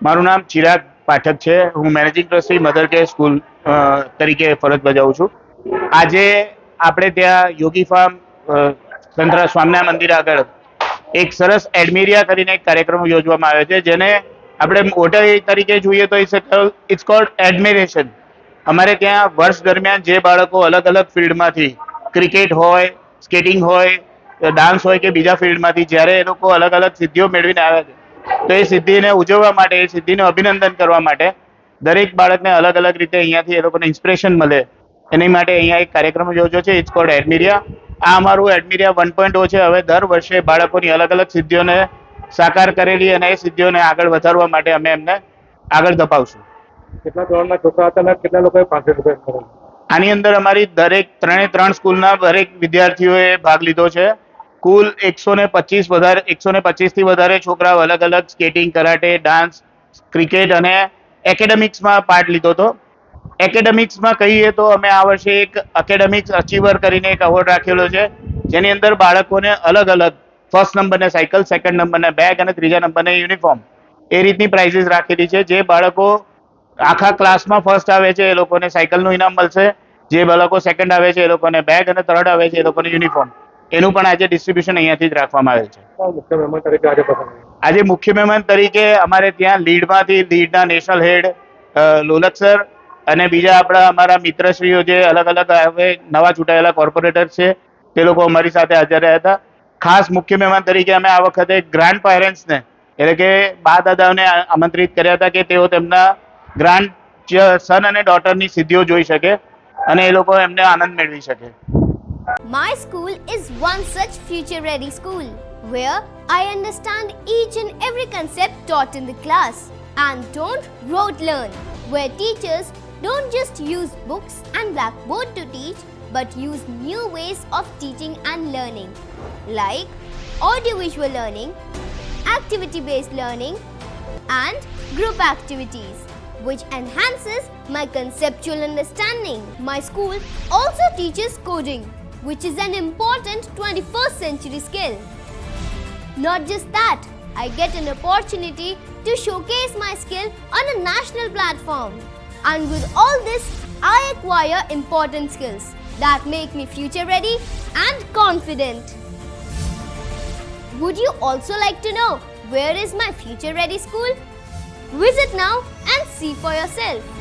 મારું નામ ચિરાગ પાઠક છે. હું managing trustee mother care school તરીકે ફરજ બજાવું છું. આજે આપણે ત્યાં યોગી ફાર્મ સંતરા સ્વામિનારાયણ મંદિર આગળ એક સરસ એડમિરિયા કરીને એક કાર્યક્રમ યોજવામાં આવ્યો છે, જેને આપણે મોટા તરીકે જોઈએ તો ઇટ્સ કોલ્ડ એડમિરેશન. અમારે ત્યાં વર્ષ દરમિયાન જે બાળકો અલગ અલગ ફિલ્ડમાંથી, ક્રિકેટ હોય, સ્કેટિંગ હોય, ડાન્સ હોય કે બીજા ફિલ્ડમાંથી જ્યારે એ લોકો અલગ અલગ સિદ્ધિઓ મેળવીને આવે છે, તો એ સિદ્ધિને ઉજવવા માટે, એ સિદ્ધિને અભિનંદન કરવા માટે દરેક બાળકને અલગ અલગ રીતે અહીંયાથી એ લોકોને ઇન્સ્પિરેશન મળે, એની માટે અહીંયા એક કાર્યક્રમ યોજ્યો છે. It's called Admiria. આ અમારું એડમિરિયા 1.0 છે. હવે દર વર્ષે બાળકોની અલગ અલગ સિદ્ધિઓને સાકાર કરેલી અને એ સિદ્ધિઓને આગળ વધારવા માટે અમે એમને આગળ ધપાવશું. કેટલા ધોરણના છોકરા હતા અને કેટલા લોકોએ પાર્ટિસિપેટ કરેલું? આની અંદર અમારી ત્રણે ત્રણ સ્કૂલના દરેક વિદ્યાર્થીઓએ ભાગ લીધો છે. કુલ 125 થી વધારે છોકરાઓ અલગ અલગ સ્કેટિંગ, કરાટે, ડાન્સ, ક્રિકેટ અને એકેડેમિક્સમાં પાર્ટ લીધો હતો. એકેડેમિક્સમાં કહીએ તો અમે આ વર્ષે એક એકેડેમિક્સ અચીવર કરીને એક એવોર્ડ રાખેલો છે, જેની અંદર બાળકોને અલગ અલગ ફર્સ્ટ નંબરને સાયકલ, સેકન્ડ નંબરને બેગ અને ત્રીજા નંબરને યુનિફોર્મ, એ રીતની પ્રાઇઝીસ રાખેલી છે. જે બાળકો આખા ક્લાસમાં ફર્સ્ટ આવે છે એ લોકોને સાયકલનું ઇનામ મળશે. જે બાળકો સેકન્ડ આવે છે એ લોકોને બેગ અને થર્ડ આવે છે એ લોકોને યુનિફોર્મ. એનું પણ આજે ડિસ્ટ્રીબ્યુશન અહીંયાથી જ રાખવામાં આવે છે. મુખ્ય મહેમાન તરીકે આજે મુખ્ય મહેમાન તરીકે અમારે ત્યાં લીડના નેશનલ હેડ લોલક સર અને બીજા અમારા મિત્રશ્રીઓ જે અલગ અલગ હવે નવા ચૂંટાયેલા કોર્પોરેટર છે, તે લોકો અમારી સાથે હાજર રહ્યા હતા. ખાસ મુખ્ય મહેમાન તરીકે અમે આ વખતે ગ્રાન્ડ પેરેન્ટ્સને, એટલે કે બા દાદાઓને આમંત્રિત કર્યા હતા કે તેઓ તેમના ગ્રાન્ડ સન અને ડોટરની સિદ્ધિઓ જોઈ શકે અને એ લોકો એમને આનંદ મેળવી શકે. My school is one such future-ready school where I understand each and every concept taught in the class and don't rote learn, where teachers don't just use books and blackboard to teach but use new ways of teaching and learning like audiovisual learning, activity-based learning and group activities, which enhances my conceptual understanding. My school also teaches coding, which is an important 21st century skill. Not just that, I get an opportunity to showcase my skill on a national platform. And with all this, I acquire important skills that make me future ready and confident. Would you also like to know where is my future ready school? Visit now and see for yourself.